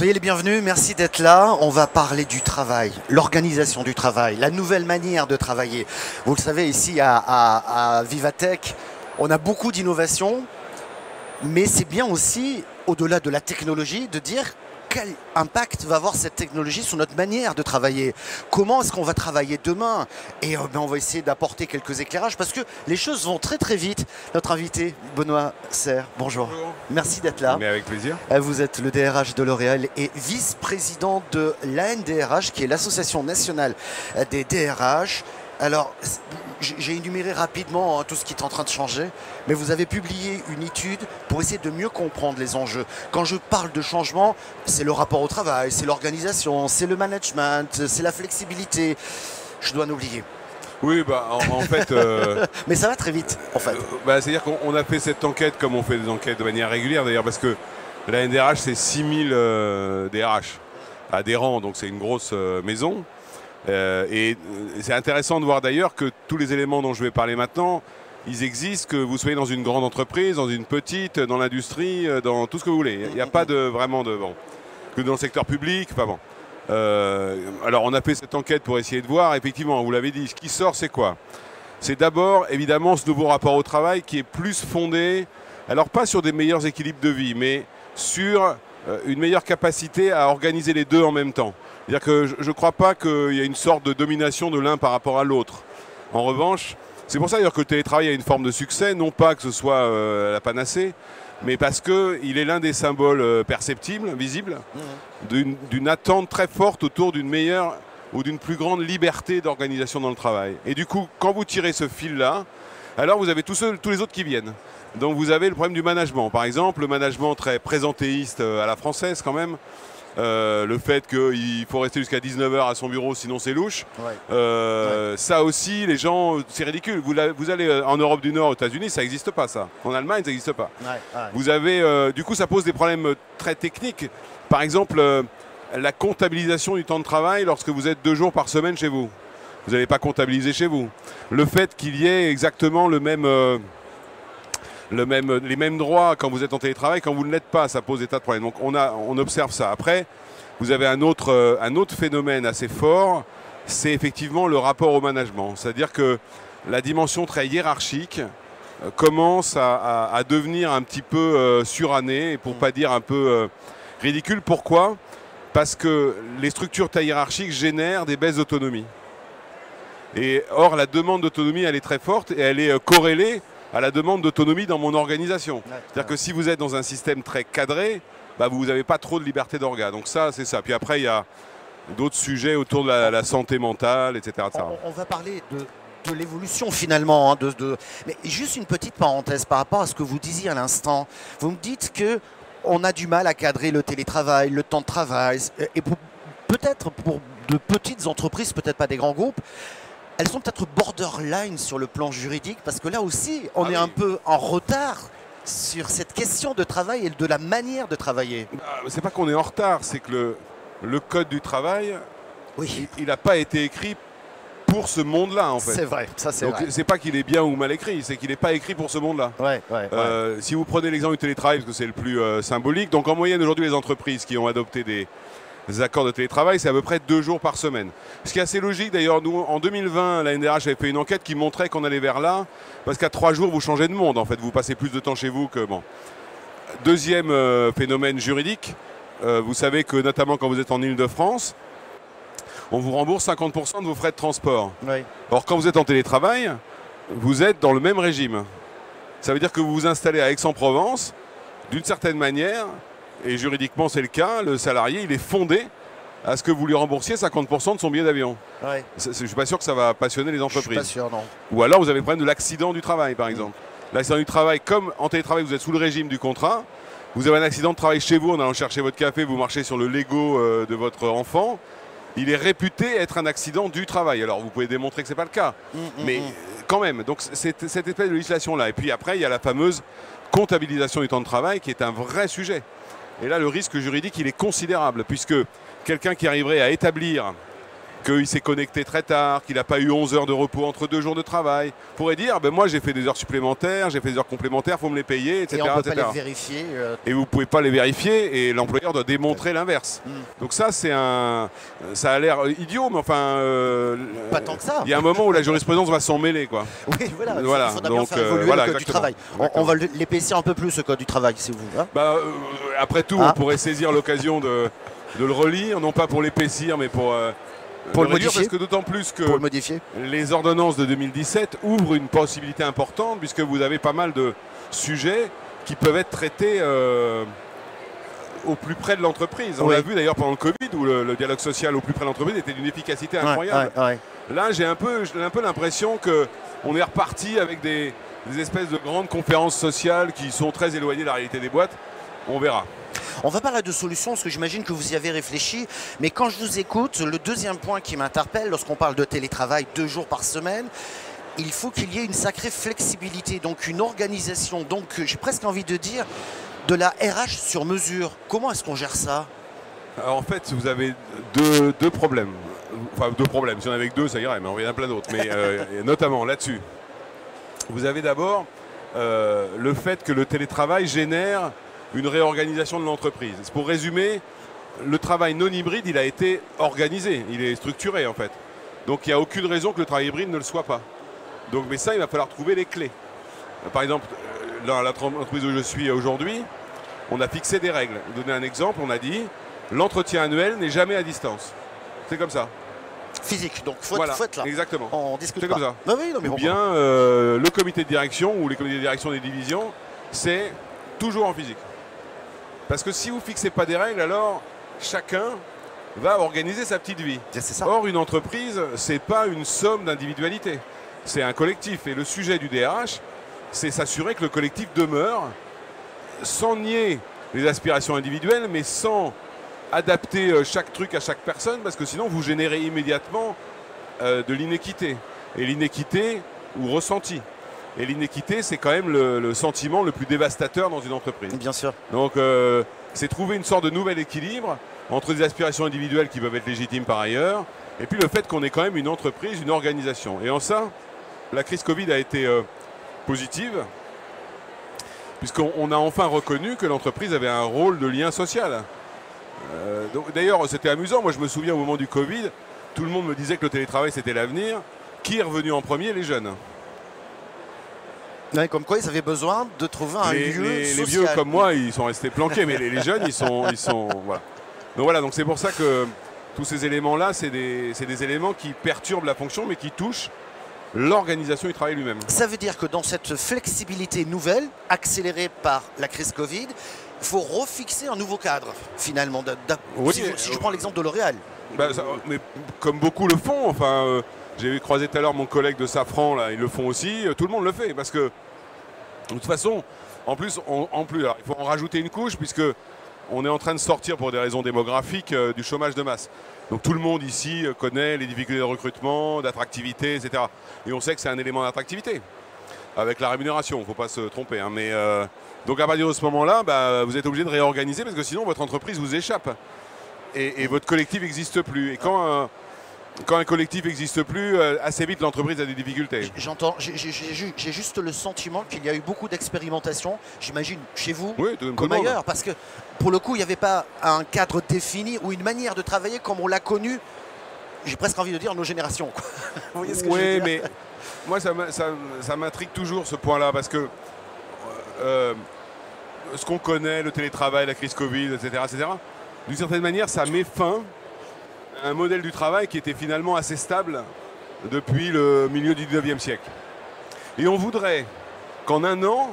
Soyez les bienvenus, merci d'être là. On va parler du travail, l'organisation du travail, la nouvelle manière de travailler. Vous le savez, ici à Vivatech, on a beaucoup d'innovations, mais c'est bien aussi, au-delà de la technologie, de dire quel impact va avoir cette technologie sur notre manière de travailler. Comment est-ce qu'on va travailler demain? Et on va essayer d'apporter quelques éclairages parce que les choses vont très très vite. Notre invité, Benoît Serre, bonjour. Bonjour. Merci d'être là. Mais avec plaisir. Vous êtes le DRH de L'Oréal et vice-président de l'ANDRH, qui est l'Association nationale des DRH. Alors, j'ai énuméré rapidement tout ce qui est en train de changer, mais vous avez publié une étude pour essayer de mieux comprendre les enjeux. Quand je parle de changement, c'est le rapport au travail, c'est l'organisation, c'est le management, c'est la flexibilité. Je dois en oublier. Oui, bah, en fait... mais ça va très vite, en fait. C'est-à-dire qu'on a fait cette enquête comme on fait des enquêtes de manière régulière, d'ailleurs, parce que la NDRH, c'est 6000 DRH adhérents, donc c'est une grosse maison. Et c'est intéressant de voir d'ailleurs que tous les éléments dont je vais parler maintenant, ils existent, que vous soyez dans une grande entreprise, dans une petite, dans l'industrie, dans tout ce que vous voulez. Il n'y a pas de vraiment de... Bon, que dans le secteur public, enfin bon. Alors on a fait cette enquête pour essayer de voir, effectivement, vous l'avez dit, ce qui sort c'est quoi? C'est d'abord évidemment ce nouveau rapport au travail qui est plus fondé, alors pas sur des meilleurs équilibres de vie, mais sur une meilleure capacité à organiser les deux en même temps. C'est-à-dire que je ne crois pas qu'il y ait une sorte de domination de l'un par rapport à l'autre. En revanche, c'est pour ça d'ailleurs que le télétravail a une forme de succès, non pas que ce soit la panacée, mais parce qu'il est l'un des symboles perceptibles, visibles, d'une attente très forte autour d'une meilleure ou d'une plus grande liberté d'organisation dans le travail. Et du coup, quand vous tirez ce fil-là, alors vous avez tous les autres qui viennent. Donc vous avez le problème du management. Par exemple, le management très présentéiste à la française quand même, le fait qu'il faut rester jusqu'à 19 h à son bureau, sinon c'est louche. Ouais. Ça aussi, les gens, c'est ridicule. Vous allez en Europe du Nord, aux États-Unis, ça n'existe pas ça. En Allemagne, ça n'existe pas. Ouais. Vous avez, du coup, ça pose des problèmes très techniques. Par exemple, la comptabilisation du temps de travail lorsque vous êtes 2 jours par semaine chez vous. Vous n'allez pas comptabiliser chez vous. Le fait qu'il y ait exactement les mêmes droits quand vous êtes en télétravail, quand vous ne l'êtes pas, ça pose des tas de problèmes. Donc on observe ça. Après, vous avez un autre phénomène assez fort, c'est effectivement le rapport au management. C'est-à-dire que la dimension très hiérarchique commence à devenir un petit peu surannée, pour ne pas dire un peu ridicule. Pourquoi? Parce que les structures très hiérarchiques génèrent des baisses d'autonomie. Et or, la demande d'autonomie, elle est très forte et elle est corrélée à la demande d'autonomie dans mon organisation. C'est-à-dire que si vous êtes dans un système très cadré, bah vous n'avez pas trop de liberté d'orga. Donc ça, c'est ça. Puis après, il y a d'autres sujets autour de la santé mentale, etc. On va parler de l'évolution finalement. Mais juste une petite parenthèse par rapport à ce que vous disiez à l'instant. Vous me dites qu'on a du mal à cadrer le télétravail, le temps de travail. Et peut-être pour de petites entreprises, peut-être pas des grands groupes, elles sont peut-être borderline sur le plan juridique, parce que là aussi, on est un peu en retard sur cette question de travail et de la manière de travailler. C'est pas qu'on est en retard, c'est que le code du travail, il n'a pas été écrit pour ce monde-là, en fait. C'est vrai, ça c'est vrai. Donc c'est pas qu'il est bien ou mal écrit, c'est qu'il n'est pas écrit pour ce monde-là. Si vous prenez l'exemple du télétravail, parce que c'est le plus symbolique, donc en moyenne aujourd'hui les entreprises qui ont adopté des accords de télétravail, c'est à peu près 2 jours par semaine. Ce qui est assez logique d'ailleurs, nous en 2020, la NDRH avait fait une enquête qui montrait qu'on allait vers là, parce qu'à 3 jours vous changez de monde en fait, vous passez plus de temps chez vous que bon. Deuxième phénomène juridique, vous savez que notamment quand vous êtes en Île-de-France, on vous rembourse 50% de vos frais de transport. Or quand vous êtes en télétravail, vous êtes dans le même régime. Ça veut dire que vous vous installez à Aix-en-Provence, d'une certaine manière, et juridiquement c'est le cas, le salarié il est fondé à ce que vous lui remboursiez 50% de son billet d'avion. Je ne suis pas sûr que ça va passionner les entreprises. Je suis pas sûr, non. Ou alors vous avez le problème de l'accident du travail par exemple. L'accident du travail, comme en télétravail vous êtes sous le régime du contrat, vous avez un accident de travail chez vous en allant chercher votre café, vous marchez sur le Lego de votre enfant, il est réputé être un accident du travail. Alors vous pouvez démontrer que ce n'est pas le cas, mais quand même, donc cette espèce de législation-là. Et puis après il y a la fameuse comptabilisation du temps de travail qui est un vrai sujet. Et là, le risque juridique, il est considérable, puisque quelqu'un qui arriverait à établir qu'il s'est connecté très tard, qu'il n'a pas eu 11 heures de repos entre 2 jours de travail, pourrait dire ben moi j'ai fait des heures supplémentaires, j'ai fait des heures complémentaires, il faut me les payer, etc. Et on ne peut pas les vérifier. Et vous ne pouvez pas les vérifier et l'employeur doit démontrer l'inverse. Donc ça, ça a l'air idiot, mais enfin... pas tant que ça. Il y a un moment où la jurisprudence va s'en mêler, quoi. Oui, voilà. Il faudra bien faire évoluer le code du travail. On va l'épaissir un peu plus, ce code du travail, si vous voulez. Après tout, on pourrait saisir l'occasion de le relire, non pas pour l'épaissir, mais pour le modifier. Parce que d'autant plus que pour le modifier. Les ordonnances de 2017 ouvrent une possibilité importante, puisque vous avez pas mal de sujets qui peuvent être traités au plus près de l'entreprise. On l'a vu d'ailleurs pendant le Covid, où le dialogue social au plus près de l'entreprise était d'une efficacité incroyable. Là, j'ai un peu l'impression qu'on est reparti avec des espèces de grandes conférences sociales qui sont très éloignées de la réalité des boîtes. On verra. On va parler de solutions, parce que j'imagine que vous y avez réfléchi. Mais quand je vous écoute, le deuxième point qui m'interpelle, lorsqu'on parle de télétravail 2 jours par semaine, il faut qu'il y ait une sacrée flexibilité, donc une organisation. Donc j'ai presque envie de dire de la RH sur mesure. Comment est-ce qu'on gère ça? Alors, en fait, vous avez deux problèmes. Enfin, 2 problèmes. Si on avait que 2, ça irait, mais on y en a plein d'autres. Mais notamment là-dessus. Vous avez d'abord le fait que le télétravail génère une réorganisation de l'entreprise. Pour résumer, le travail non hybride, il a été organisé, il est structuré en fait. Donc il n'y a aucune raison que le travail hybride ne le soit pas. Donc, mais ça, il va falloir trouver les clés. Par exemple, dans l'entreprise où je suis aujourd'hui, on a fixé des règles. Je vais donner un exemple, on a dit l'entretien annuel n'est jamais à distance. C'est comme ça. Physique, donc faut être là. Exactement. On discute pas. Comme ça. Bah oui, non, mais ou bien le comité de direction ou les comités de direction des divisions, c'est toujours en physique. Parce que si vous ne fixez pas des règles, alors chacun va organiser sa petite vie. C'est ça. Or, une entreprise, ce n'est pas une somme d'individualité. C'est un collectif. Et le sujet du DRH, c'est s'assurer que le collectif demeure sans nier les aspirations individuelles, mais sans adapter chaque truc à chaque personne, parce que sinon, vous générez immédiatement de l'inéquité. Et l'inéquité, ou ressenti. Et l'inéquité, c'est quand même le sentiment le plus dévastateur dans une entreprise. Bien sûr. Donc, c'est trouver une sorte de nouvel équilibre entre des aspirations individuelles qui peuvent être légitimes par ailleurs, et puis le fait qu'on ait quand même une entreprise, une organisation. Et en ça, la crise Covid a été positive, puisqu'on a enfin reconnu que l'entreprise avait un rôle de lien social. D'ailleurs, c'était amusant. Moi, je me souviens au moment du Covid, tout le monde me disait que le télétravail, c'était l'avenir. Qui est revenu en premier? Les jeunes. Ouais, comme quoi ils avaient besoin de trouver un lieu social. Les vieux comme moi, ils sont restés planqués, mais les jeunes, ils sont voilà. Donc c'est pour ça que tous ces éléments-là, c'est des éléments qui perturbent la fonction, mais qui touchent l'organisation du travail lui-même. Ça veut dire que dans cette flexibilité nouvelle, accélérée par la crise Covid, il faut refixer un nouveau cadre, finalement. Oui, si je prends l'exemple de L'Oréal. Mais comme beaucoup le font, enfin... J'ai croisé tout à l'heure mon collègue de Safran, là, ils le font aussi, tout le monde le fait, parce que de toute façon, en plus, alors, il faut en rajouter une couche, puisque on est en train de sortir pour des raisons démographiques du chômage de masse. Donc tout le monde ici connaît les difficultés de recrutement, d'attractivité, etc. Et on sait que c'est un élément d'attractivité, avec la rémunération, il ne faut pas se tromper. Hein, mais, donc à partir de ce moment-là, vous êtes obligé de réorganiser, parce que sinon votre entreprise vous échappe. Et votre collectif n'existe plus. Et quand un collectif n'existe plus, assez vite l'entreprise a des difficultés. J'entends, j'ai juste le sentiment qu'il y a eu beaucoup d'expérimentation, j'imagine chez vous, comme ailleurs, parce que pour le coup, il n'y avait pas un cadre défini ou une manière de travailler comme on l'a connu, j'ai presque envie de dire, nos générations. Quoi. Vous voyez ce que je veux dire? Mais moi, ça m'intrigue toujours ce point-là, parce que ce qu'on connaît, le télétravail, la crise Covid, etc., d'une certaine manière, ça met fin un modèle du travail qui était finalement assez stable depuis le milieu du 19e siècle. Et on voudrait qu'en un an,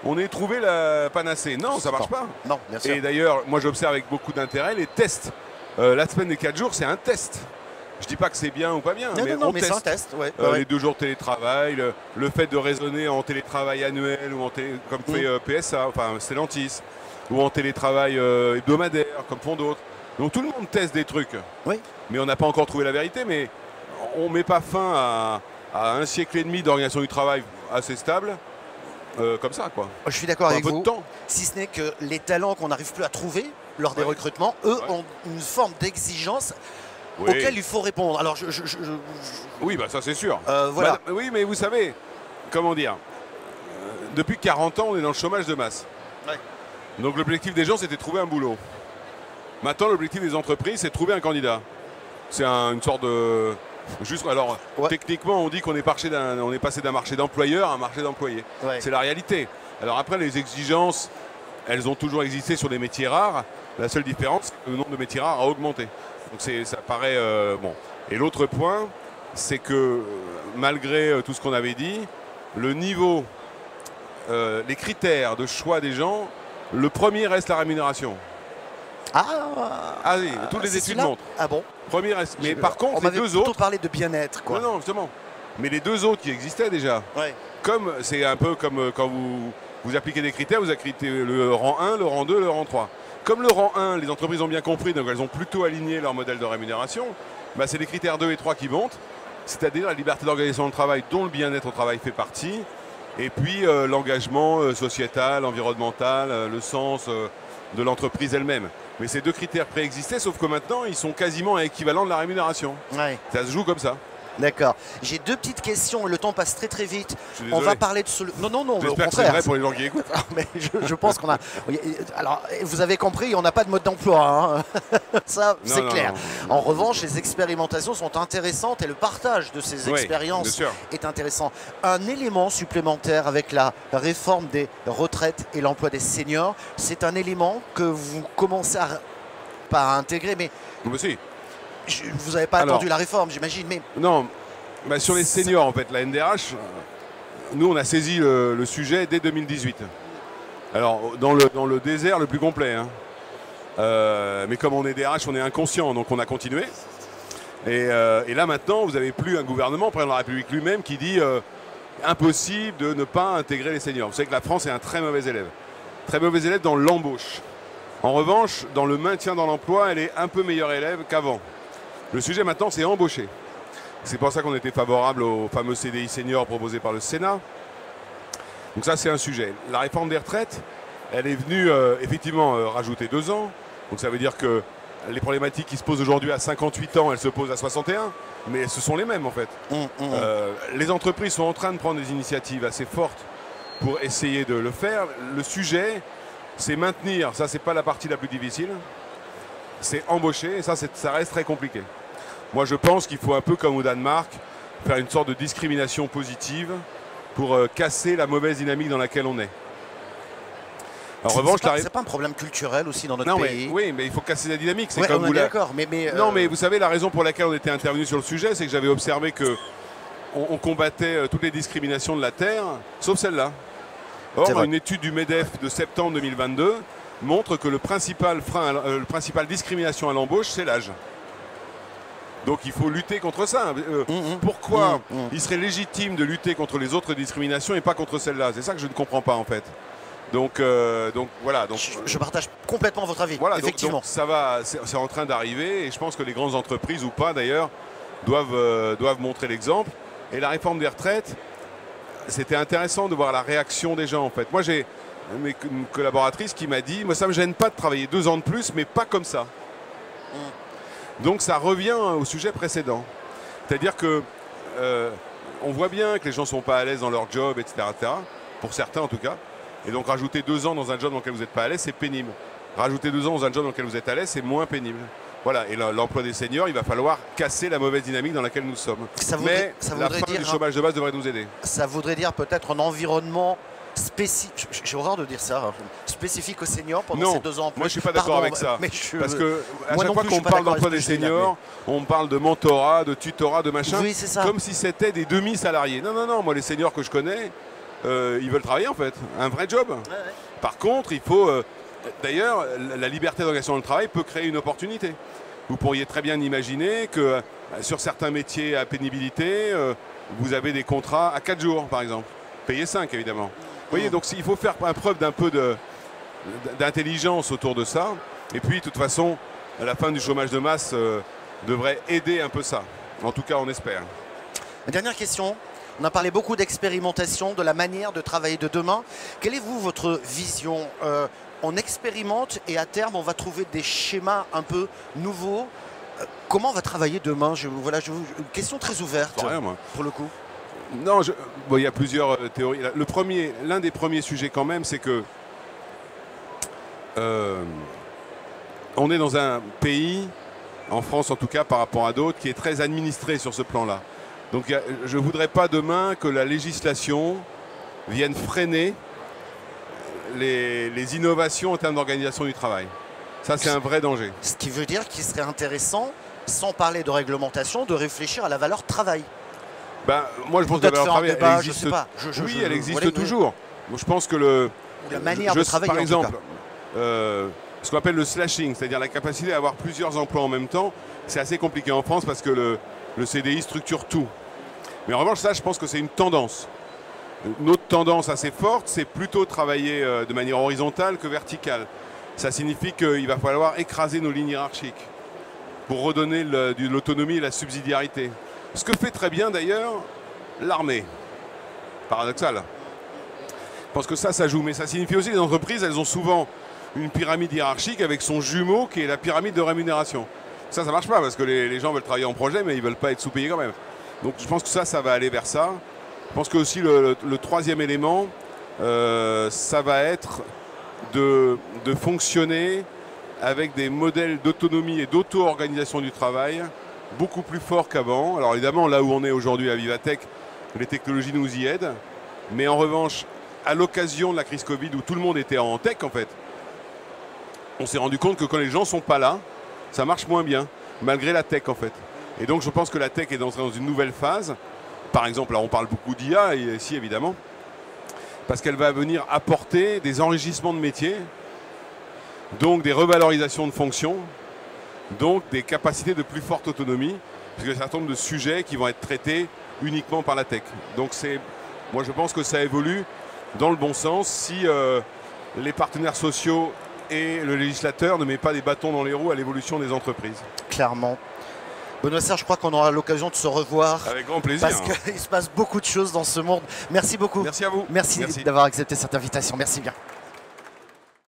on ait trouvé la panacée. Non, ça ne marche pas. Non, bien sûr. Et d'ailleurs, moi j'observe avec beaucoup d'intérêt les tests. La semaine des 4 jours, c'est un test. Je ne dis pas que c'est bien ou pas bien, mais on teste. C'est un test. Ouais. Les 2 jours de télétravail, le fait de raisonner en télétravail annuel, ou comme fait PSA, enfin Stellantis, ou en télétravail hebdomadaire, comme font d'autres. Donc tout le monde teste des trucs. Oui. Mais on n'a pas encore trouvé la vérité, mais on ne met pas fin à un siècle et demi d'organisation du travail assez stable, comme ça, quoi. Je suis d'accord avec vous. Un peu de temps. Si ce n'est que les talents qu'on n'arrive plus à trouver lors des recrutements, eux ont une forme d'exigence Oui. auxquelles il faut répondre. Alors, Oui, bah ça c'est sûr. voilà. Oui, mais vous savez, comment dire, depuis 40 ans, on est dans le chômage de masse. Ouais. Donc l'objectif des gens, c'était de trouver un boulot. Maintenant, l'objectif des entreprises, c'est de trouver un candidat. C'est une sorte de... Alors, ouais. Techniquement, on dit qu'on est passé d'un marché d'employeurs à un marché d'employés. Ouais. C'est la réalité. Alors après, les exigences, elles ont toujours existé sur les métiers rares. La seule différence, c'est que le nombre de métiers rares a augmenté. Donc ça paraît bon. Et l'autre point, c'est que malgré tout ce qu'on avait dit, le niveau, les critères de choix des gens, le premier reste la rémunération. Ah oui, toutes les études montrent. Ah bon? Premier reste. Mais par contre, les deux autres. On parlé de bien-être, quoi. Non, justement. Mais les deux autres qui existaient déjà. Ouais. Comme c'est un peu comme quand vous appliquez des critères, vous appliquez le rang 1, le rang 2, le rang 3. Comme le rang 1, les entreprises ont bien compris, donc elles ont plutôt aligné leur modèle de rémunération, bah c'est les critères 2 et 3 qui montent, c'est-à-dire la liberté d'organisation du travail, dont le bien-être au travail fait partie, et puis l'engagement sociétal, environnemental, le sens de l'entreprise elle-même. Mais ces deux critères préexistaient, sauf que maintenant, ils sont quasiment équivalents de la rémunération. Ouais. Ça se joue comme ça. D'accord. J'ai deux petites questions. Le temps passe très très vite. On va parler de Non, mais au j'espère que c'est contraire. vrai pour les gens qui écoutent. Mais je pense qu'on a. Alors, vous avez compris, on n'a pas de mode d'emploi. Hein. Ça, c'est clair. Non. En revanche, les expérimentations sont intéressantes et le partage de ces expériences est intéressant. Un élément supplémentaire avec la réforme des retraites et l'emploi des seniors, c'est un élément que vous commencez pas à intégrer, mais. Si. Vous n'avez pas attendu la réforme, j'imagine, mais... Non, bah sur les seniors, en fait, la NDRH, nous, on a saisi le sujet dès 2018. Alors, dans le désert le plus complet. Hein. Mais comme on est DRH, on est inconscient, donc on a continué. Et là, maintenant, vous n'avez plus un gouvernement, le président de la République lui-même, qui dit impossible de ne pas intégrer les seniors. Vous savez que la France est un très mauvais élève. Très mauvais élève dans l'embauche. En revanche, dans le maintien dans l'emploi, elle est un peu meilleure élève qu'avant. Le sujet maintenant, c'est embaucher. C'est pour ça qu'on était favorable au fameux CDI senior proposé par le Sénat. Donc ça, c'est un sujet. La réforme des retraites, elle est venue effectivement rajouter 2 ans. Donc ça veut dire que les problématiques qui se posent aujourd'hui à 58 ans, elles se posent à 61. Mais ce sont les mêmes en fait. Les entreprises sont en train de prendre des initiatives assez fortes pour essayer de le faire. Le sujet, c'est maintenir. Ça, c'est pas la partie la plus difficile. C'est embaucher, et ça reste très compliqué. Moi, je pense qu'il faut un peu comme au Danemark, faire une sorte de discrimination positive pour casser la mauvaise dynamique dans laquelle on est. En revanche, c'est pas un problème culturel aussi dans notre pays. Oui, mais il faut casser la dynamique. C'est comme on est d'accord. Non, mais vous savez, la raison pour laquelle on était intervenu sur le sujet, c'est que j'avais observé que on combattait toutes les discriminations de la Terre, sauf celle-là. Or, une étude du MEDEF de septembre 2022 montre que le principal discrimination à l'embauche, c'est l'âge. Donc il faut lutter contre ça. Pourquoi il serait légitime de lutter contre les autres discriminations et pas contre celle-là? C'est ça que je ne comprends pas en fait. Donc voilà. Donc, je partage complètement votre avis. Voilà, effectivement. Donc ça va, c'est en train d'arriver et je pense que les grandes entreprises ou pas d'ailleurs doivent montrer l'exemple. Et la réforme des retraites, c'était intéressant de voir la réaction des gens en fait. Moi j'ai une collaboratrice qui m'a dit, moi ça me gêne pas de travailler 2 ans de plus, mais pas comme ça. Donc ça revient au sujet précédent. C'est-à-dire que on voit bien que les gens ne sont pas à l'aise dans leur job, etc., etc. Pour certains en tout cas. Et donc rajouter 2 ans dans un job dans lequel vous n'êtes pas à l'aise, c'est pénible. Rajouter 2 ans dans un job dans lequel vous êtes à l'aise, c'est moins pénible. Voilà, et l'emploi des seniors, il va falloir casser la mauvaise dynamique dans laquelle nous sommes. Mais la fin du chômage de base devrait nous aider. Ça voudrait dire peut-être un environnement spécifique, j'ai horreur de dire ça, spécifique aux seniors pendant ces 2 ans. Moi je suis pas d'accord avec ça. Parce que à chaque fois qu'on parle d'emploi des seniors, on parle de mentorat, de tutorat, de machin, comme si c'était des demi-salariés. Non, moi les seniors que je connais, ils veulent travailler en fait, un vrai job. Par contre, il faut... D'ailleurs, la liberté d'organisation du travail peut créer une opportunité. Vous pourriez très bien imaginer que sur certains métiers à pénibilité, vous avez des contrats à 4 jours par exemple, payés 5 évidemment. Vous voyez, donc il faut faire preuve d'un peu d'intelligence autour de ça. Et puis, de toute façon, la fin du chômage de masse devrait aider un peu ça. En tout cas, on espère. Dernière question. On a parlé beaucoup d'expérimentation, de la manière de travailler de demain. Quelle est votre vision? On expérimente et à terme, on va trouver des schémas un peu nouveaux Comment on va travailler demain? Voilà, une question très ouverte, Rien, moi. pour le coup. Non, bon, il y a plusieurs théories. L'un des premiers sujets quand même, c'est que on est dans un pays, en France en tout cas par rapport à d'autres, qui est très administré sur ce plan-là. Donc je ne voudrais pas demain que la législation vienne freiner les innovations en termes d'organisation du travail. Ça, c'est un vrai danger. Ce qui veut dire qu'il serait intéressant, sans parler de réglementation, de réfléchir à la valeur travail. Ben, moi, je pense que la valeur travail, débat, elle existe. Je sais pas. Oui, elle existe toujours. Je pense que la manière de travailler, par exemple, ce qu'on appelle le slashing, c'est-à-dire la capacité à avoir plusieurs emplois en même temps, c'est assez compliqué en France parce que le CDI structure tout. Mais en revanche, ça, je pense que c'est une tendance. Une autre tendance assez forte, c'est plutôt travailler de manière horizontale que verticale. Ça signifie qu'il va falloir écraser nos lignes hiérarchiques pour redonner de l'autonomie et la subsidiarité. Ce que fait très bien d'ailleurs l'armée. Paradoxal. Je pense que ça joue. Mais ça signifie aussi que les entreprises, elles ont souvent une pyramide hiérarchique avec son jumeau qui est la pyramide de rémunération. Ça marche pas parce que les gens veulent travailler en projet mais ils veulent pas être sous-payés quand même. Donc je pense que ça va aller vers ça. Je pense que aussi le troisième élément, ça va être de fonctionner avec des modèles d'autonomie et d'auto-organisation du travail beaucoup plus forts qu'avant. Alors évidemment, là où on est aujourd'hui à Vivatech, les technologies nous y aident. Mais en revanche, à l'occasion de la crise Covid où tout le monde était en tech en fait, on s'est rendu compte que quand les gens ne sont pas là, ça marche moins bien, malgré la tech en fait. Et donc je pense que la tech est dans une nouvelle phase. Par exemple, là on parle beaucoup d'IA ici évidemment, parce qu'elle va venir apporter des enrichissements de métiers, donc des revalorisations de fonctions, donc des capacités de plus forte autonomie, puisqu'il y a un certain nombre de sujets qui vont être traités uniquement par la tech. Donc moi je pense que ça évolue dans le bon sens si les partenaires sociaux et le législateur ne mettent pas des bâtons dans les roues à l'évolution des entreprises. Clairement. Benoît Serre, je crois qu'on aura l'occasion de se revoir. Avec grand plaisir. Parce qu'il se passe beaucoup de choses dans ce monde. Merci beaucoup. Merci à vous. Merci. D'avoir accepté cette invitation. Merci bien.